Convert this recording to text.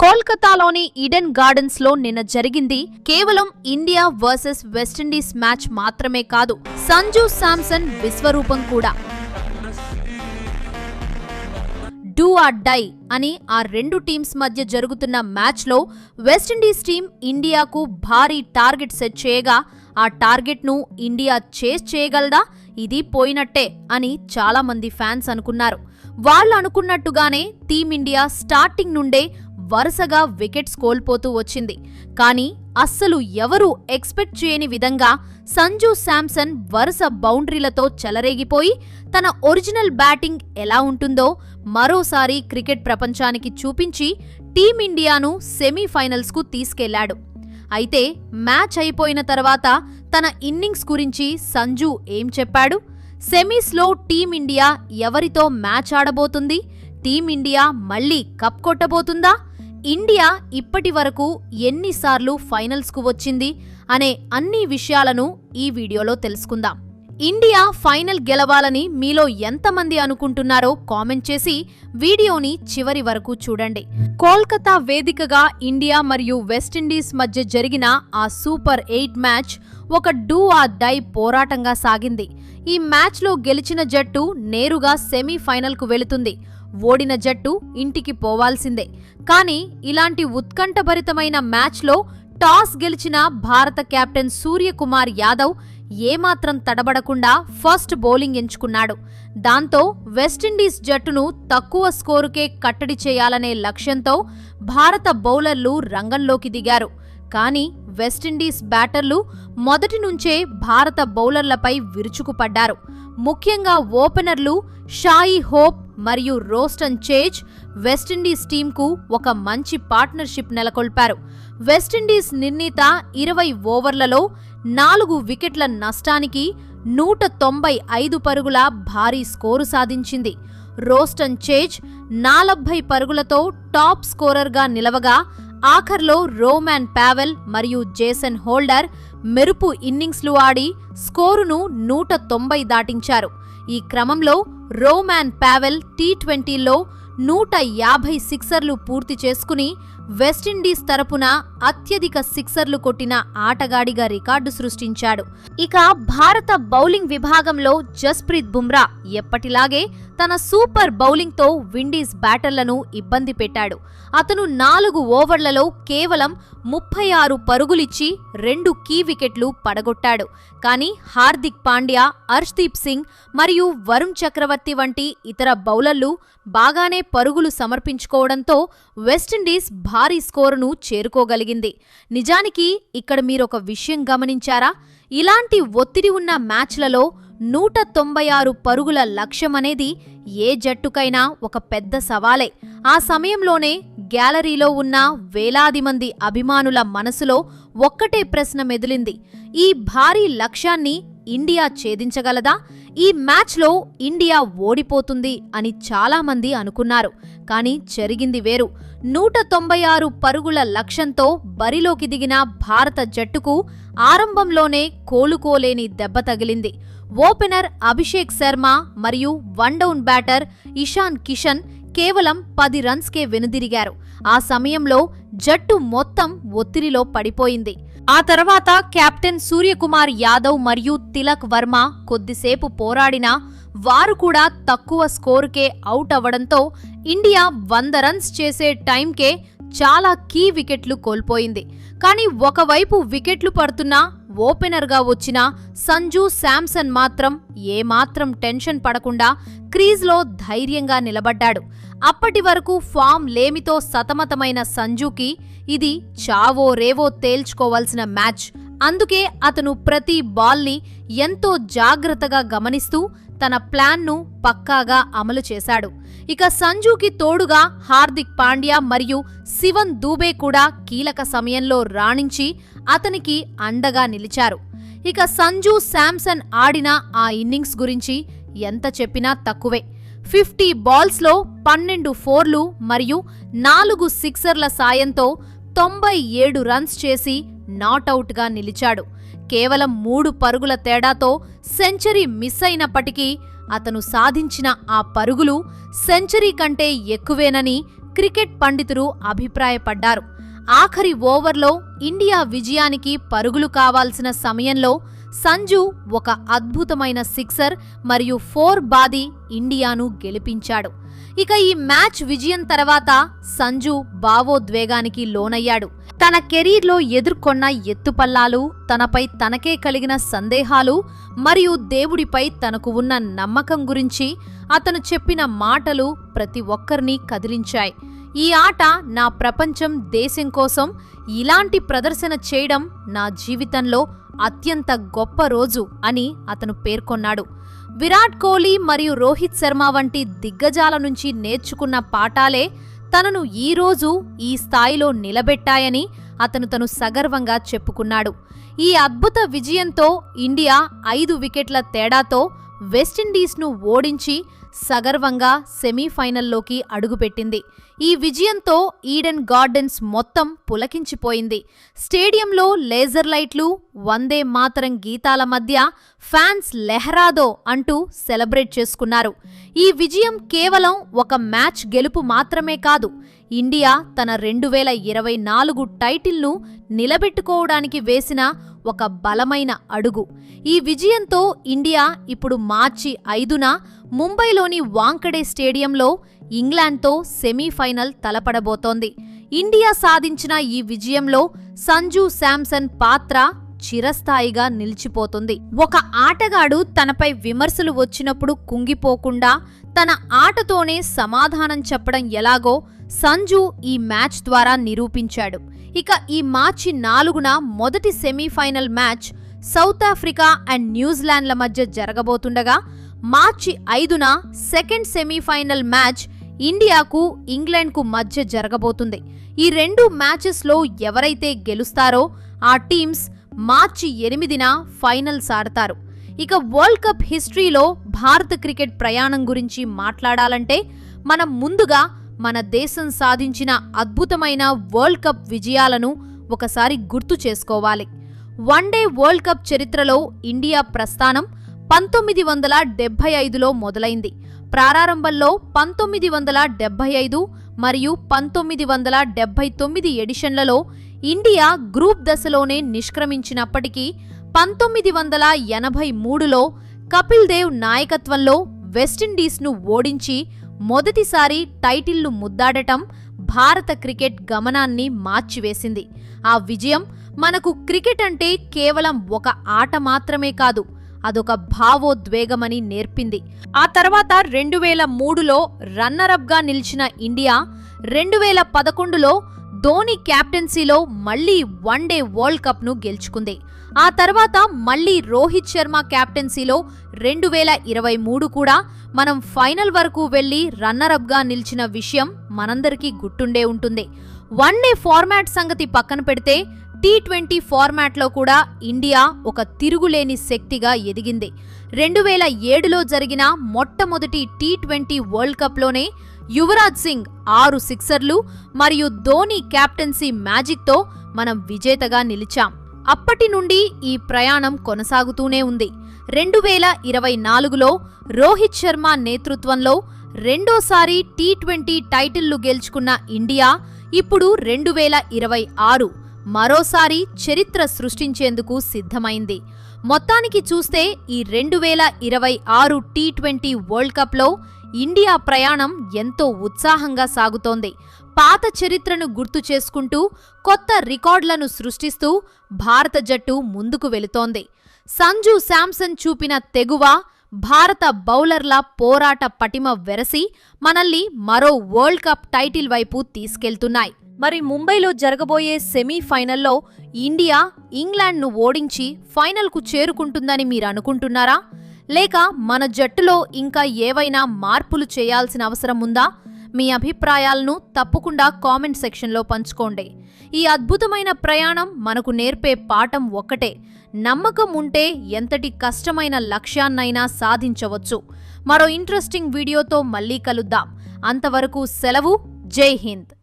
కోల్కతాలోని Eden gardens లో నిన్న జరిగింది కేవలం ఇండియా వర్సెస్ వెస్టిండీస్ మ్యాచ్ మాత్రమే కాదు, సంజు శాంసన్ విశ్వరూపం కూడా. డూ ఆర్ డై అని ఆ రెండు టీమ్స్ మధ్య జరుగుతున్న మ్యాచ్లో వెస్టిండీస్ టీం ఇండియాకు భారీ టార్గెట్ సెట్ చేయగా ఆ టార్గెట్ను ఇండియా చేజ్ చేయగలదా? ఇది పోయినట్టే అని చాలా మంది ఫ్యాన్స్ అనుకున్నారు. వాళ్ళు అనుకున్నట్టుగానే టీమిండియా స్టార్టింగ్ నుండే వరుసగా వికెట్స్ కోల్పోతూ వచ్చింది. కానీ అస్సలు ఎవరూ ఎక్స్పెక్ట్ చేయని విధంగా సంజు శాంసన్ వరుస బౌండరీలతో చెలరేగిపోయి తన ఒరిజినల్ బ్యాటింగ్ ఎలా ఉంటుందో మరోసారి క్రికెట్ ప్రపంచానికి చూపించి టీమిండియాను సెమీఫైనల్స్కు తీసుకెళ్లాడు. అయితే మ్యాచ్ అయిపోయిన తర్వాత తన ఇన్నింగ్స్ గురించి సంజు ఏం చెప్పాడు? సెమీస్లో టీమిండియా ఎవరితో మ్యాచ్ ఆడబోతుంది? టీమిండియా మళ్లీ కప్ కొట్టబోతుందా? ఇండియా ఇప్పటి వరకు ఎన్నిసార్లు ఫైనల్స్కు వచ్చింది అనే అన్ని విషయాలను ఈ వీడియోలో తెలుసుకుందాం. ఇండియా ఫైనల్ గెలవాలని మీలో ఎంతమంది అనుకుంటున్నారో కామెంట్ చేసి వీడియోని చివరి వరకు చూడండి. కోల్కతా వేదికగా ఇండియా మరియు వెస్టిండీస్ మధ్య జరిగిన ఆ సూపర్ 8 మ్యాచ్ ఒక డూ ఆర్ డై పోరాటంగా సాగింది. ఈ మ్యాచ్లో గెలిచిన జట్టు నేరుగా సెమీఫైనల్కు వెళుతుంది, ఓడిన జట్టు ఇంటికి పోవాల్సిందే. కానీ ఇలాంటి ఉత్కంఠభరితమైన మ్యాచ్లో టాస్ గెలిచిన భారత కెప్టెన్ సూర్యకుమార్ యాదవ్ ఏమాత్రం తడబడకుండా ఫస్ట్ బౌలింగ్ ఎంచుకున్నాడు. దాంతో వెస్టిండీస్ జట్టును తక్కువ స్కోరుకే కట్టడి చేయాలనే లక్ష్యంతో భారత బౌలర్లు రంగంలోకి దిగారు. కానీ వెస్టిండీస్ బ్యాటర్లు మొదటి నుంచే భారత బౌలర్లపై విరుచుకుపడ్డారు. ముఖ్యంగా ఓపెనర్లు షాయి హోప్ మరియు రోస్టన్ చేజ్ వెస్టిండీస్ టీంకు ఒక మంచి పార్ట్నర్షిప్ నెలకొల్పారు. వెస్టిండీస్ నిర్ణీత 20 ఓవర్లలో 4 వికెట్ల నష్టానికి 195 పరుగుల భారీ స్కోరు సాధించింది. రోస్టన్ చేజ్ 40 పరుగులతో టాప్ స్కోరర్గా నిలవగా ఆఖర్లో రోమాన్ పావెల్ మరియు జేసన్ హోల్డర్ మెరుపు ఇన్నింగ్స్లు ఆడి స్కోరును 190 దాటించారు. ఈ క్రమంలో రోమాన్ పావెల్ టీ20లో 150 సిక్సర్లు పూర్తి చేసుకుని వెస్టిండీస్ తరపున అత్యధిక సిక్సర్లు కొట్టిన ఆటగాడిగా రికార్డు సృష్టించాడు. ఇక భారత బౌలింగ్ విభాగంలో జస్ప్రీత్ బుమ్రా ఎప్పటిలాగే తన సూపర్ బౌలింగ్తో విండీస్ బ్యాటర్లను ఇబ్బంది పెట్టాడు. అతను 4 ఓవర్లలో కేవలం 36 పరుగులిచ్చి 2 కీ వికెట్లు పడగొట్టాడు. కానీ హార్దిక్ పాండ్యా, హర్ష్దీప్ సింగ్ మరియు వరుణ్ చక్రవర్తి వంటి ఇతర బౌలర్లు బాగానే పరుగులు సమర్పించుకోవడంతో వెస్టిండీస్ భారీ స్కోరును చేరుకోగలిగింది. నిజానికి ఇక్కడ మీరొక విషయం గమనించారా? ఇలాంటి ఒత్తిడి ఉన్న మ్యాచ్లలో 196 పరుగుల లక్ష్యమనేది ఏ జట్టుకైనా ఒక పెద్ద సవాలే. ఆ సమయంలోనే గ్యాలరీలో ఉన్న వేలాది మంది అభిమానుల మనసులో ఒక్కటే ప్రశ్న మెదిలింది: ఈ భారీ లక్ష్యాన్ని ఇండియా ఛేదించగలదా? ఈ మ్యాచ్లో ఇండియా ఓడిపోతుంది అని చాలామంది అనుకున్నారు. కానీ జరిగింది వేరు. 196 పరుగుల లక్ష్యంతో బరిలోకి దిగిన భారత జట్టుకు ఆరంభంలోనే కోలుకోలేని దెబ్బ తగిలింది. ఓపెనర్ అభిషేక్ శర్మ మరియు వన్డౌన్ బ్యాటర్ ఇషాన్ కిషన్ కేవలం 10 రన్స్కే వెనుదిరిగారు. ఆ సమయంలో జట్టు మొత్తం ఒత్తిడిలో పడిపోయింది. ఆ తర్వాత కెప్టెన్ సూర్యకుమార్ యాదవ్ మరియు తిలక్ వర్మ కొద్దిసేపు పోరాడినా వారు కూడా తక్కువ స్కోరుకే అవుట్ అవ్వడంతో ఇండియా 100 రన్స్ చేసే టైంకే చాలా కీ వికెట్లు కోల్పోయింది. కానీ ఒకవైపు వికెట్లు పడుతున్నా ఓపెనర్గా వచ్చిన సంజు శాంసన్ మాత్రం ఏమాత్రం టెన్షన్ పడకుండా క్రీజ్లో ధైర్యంగా నిలబడ్డాడు. అప్పటి వరకు ఫామ్ లేమితో సతమతమైన సంజుకి ఇది చావో రేవో తేల్చుకోవాల్సిన మ్యాచ్. అందుకే అతను ప్రతి బాల్ని ఎంతో జాగ్రత్తగా గమనిస్తూ తన ప్లాన్ను పక్కాగా అమలు చేశాడు. ఇక సంజుకి తోడుగా హార్దిక్ పాండ్యా మరియు శివన్ దూబే కూడా కీలక సమయంలో రాణించి అతనికి అండగా నిలిచారు. ఇక సంజు శాంసన్ ఆడిన ఆ ఇన్నింగ్స్ గురించి ఎంత చెప్పినా తక్కువే. 50 బాల్స్లో 12 ఫోర్లు మరియు 4 సిక్సర్ల సాయంతో 97 రన్స్ చేసి నాటౌట్గా నిలిచాడు. కేవలం 3 పరుగుల తేడాతో సెంచరీ మిస్ అయినప్పటికీ అతను సాధించిన ఆ పరుగులు సెంచరీ కంటే ఎక్కువేనని క్రికెట్ పండితులు అభిప్రాయపడ్డారు. ఆఖరి ఓవర్లో ఇండియా విజయానికి పరుగులు కావాల్సిన సమయంలో సంజు ఒక అద్భుతమైన సిక్సర్ మరియు 4 బాది ఇండియాను గెలిపించాడు. ఇక ఈ మ్యాచ్ విజయం తర్వాత సంజు భావోద్వేగానికి లోనయ్యాడు. తన కెరీర్లో ఎదుర్కొన్న ఎత్తుపల్లాలు, తనపై తనకే కలిగిన సందేహాలు మరియు దేవుడిపై తనకు ఉన్న నమ్మకం గురించి అతను చెప్పిన మాటలు ప్రతి ఒక్కరినీ కదిలించాయి. ఈ ఆట నా ప్రపంచం, దేశం కోసం ఇలాంటి ప్రదర్శన చేయడం నా జీవితంలో అత్యంత గొప్ప రోజు అని అతను పేర్కొన్నాడు. విరాట్ కోహ్లీ మరియు రోహిత్ శర్మ వంటి దిగ్గజాల నుంచి నేర్చుకున్న పాఠాలే తనను ఈ రోజు ఈ స్థాయిలో నిలబెట్టాయని తను సగర్వంగా చెప్పుకున్నాడు. ఈ అద్భుత విజయంతో ఇండియా 5 వికెట్ల తేడాతో వెస్టిండీస్ను ఓడించి సగర్వంగా సెమీఫైనల్లోకి అడుగుపెట్టింది. ఈ విజయంతో ఈడెన్ గార్డెన్స్ మొత్తం పులకించిపోయింది. స్టేడియంలో లేజర్ లైట్లు, వందే మాతరం గీతాల మధ్య ఫ్యాన్స్ లెహరాదో అంటూ సెలబ్రేట్ చేసుకున్నారు. ఈ విజయం కేవలం ఒక మ్యాచ్ గెలుపు మాత్రమే కాదు, ఇండియా తన 2024 టైటిల్ను నిలబెట్టుకోవడానికి వేసిన ఒక బలమైన అడుగు. ఈ విజయంతో ఇండియా ఇప్పుడు మార్చి 5న ముంబైలోని వాంకడే స్టేడియంలో ఇంగ్లాండ్తో సెమీఫైనల్ తలపడబోతోంది. ఇండియా సాధించిన ఈ విజయంలో సంజు శాంసన్ పాత్ర చిరస్థాయిగా నిలిచిపోతుంది. ఒక ఆటగాడు తనపై విమర్శలు వచ్చినప్పుడు కుంగిపోకుండా తన ఆటతోనే సమాధానం చెప్పడం ఎలాగో సంజు ఈ మ్యాచ్ ద్వారా నిరూపించాడు. ఇక ఈ మార్చి 4న మొదటి semifinal match south africa and న్యూజిలాండ్ల మధ్య జరగబోతుండగా, మార్చి 5న సెకండ్ సెమీఫైనల్ మ్యాచ్ ఇండియాకు ఇంగ్లాండ్కు మధ్య జరగబోతుంది. ఈ 2 మ్యాచెస్లో ఎవరైతే గెలుస్తారో ఆ టీమ్స్ మార్చి 8న ఫైనల్స్ ఆడతారు. ఇక వరల్డ్ కప్ హిస్టరీలో భారత క్రికెట్ ప్రయాణం గురించి మాట్లాడాలంటే మనం ముందుగా మన దేశం సాధించిన అద్భుతమైన వరల్డ్ కప్ విజయాలను ఒకసారి గుర్తు చేసుకోవాలి. వన్డే వరల్డ్ కప్ చరిత్రలో ఇండియా ప్రస్థానం 1975లో మొదలైంది. ప్రారంభంలో 1975 మరియు 1979 ఎడిషన్లలో ఇండియా గ్రూప్ దశలోనే నిష్క్రమించినప్పటికీ 1983లో కపిల్ దేవ్ నాయకత్వంలో వెస్టిండీస్ను ఓడించి మొదటిసారి టైటిల్ను ముద్దాడటం భారత క్రికెట్ గమనాన్ని మార్చివేసింది. ఆ విజయం మనకు క్రికెట్ అంటే కేవలం ఒక ఆట మాత్రమే కాదు, అదొక భావోద్వేగమని నేర్పింది. ఆ తర్వాత 2003లో రన్నరప్గా నిలిచిన ఇండియా 2011లో ధోని క్యాప్టెన్సీలో మళ్లీ వన్డే వరల్డ్ కప్ను గెలుచుకుంది. ఆ తర్వాత మళ్లీ రోహిత్ శర్మ క్యాప్టెన్సీలో 2023 కూడా మనం ఫైనల్ వరకు వెళ్లి రన్నరప్గా నిలిచిన విషయం మనందరికీ గుర్తుండే ఉంటుంది. వన్డే ఫార్మాట్ సంగతి పక్కన పెడితే T20 ఫార్మాట్లో కూడా ఇండియా ఒక తిరుగులేని శక్తిగా ఎదిగింది. 2007లో జరిగిన మొట్టమొదటి T20 వరల్డ్ కప్లోనే యువరాజ్ సింగ్ 6 సిక్సర్లు మరియు ధోని క్యాప్టెన్సీ మ్యాజిక్తో మనం విజేతగా నిలిచాం. అప్పటి నుండి ఈ ప్రయాణం కొనసాగుతూనే ఉంది. 2024లో రోహిత్ శర్మ నేతృత్వంలో రెండోసారి T20 టైటిల్లు గెలుచుకున్న ఇండియా ఇప్పుడు 2026 మరోసారి చరిత్ర సృష్టించేందుకు సిద్ధమైంది. మొత్తానికి చూస్తే ఈ 2026 T20 వరల్డ్ కప్లో ఇండియా ప్రయాణం ఎంతో ఉత్సాహంగా సాగుతోంది. పాత చరిత్రను గుర్తు చేసుకుంటూ కొత్త రికార్డులను సృష్టిస్తూ భారత జట్టు ముందుకు వెళుతోంది. సంజు శాంసన్ చూపిన తెగువ, భారత బౌలర్ల పోరాట పటిమ వెరసి మనల్ని మరో వరల్డ్ కప్ టైటిల్ వైపు తీసుకెళ్తున్నాయి. మరి ముంబైలో జరగబోయే సెమీఫైనల్లో ఇండియా ఇంగ్లాండ్ను ఓడించి ఫైనల్కు చేరుకుంటుందని మీరు అనుకుంటున్నారా? లేక మన జట్టులో ఇంకా ఏవైనా మార్పులు చేయాల్సిన అవసరం ఉందా? మీ అభిప్రాయాలను తప్పకుండా కామెంట్ సెక్షన్లో పంచుకోండి. ఈ అద్భుతమైన ప్రయాణం మనకు నేర్పే పాఠం ఒక్కటే: నమ్మకం ఉంటే ఎంతటి కష్టమైన లక్ష్యాన్నైనా సాధించవచ్చు. మరో ఇంట్రెస్టింగ్ వీడియోతో మళ్ళీ కలుద్దాం. అంతవరకు సెలవు. జై హింద్.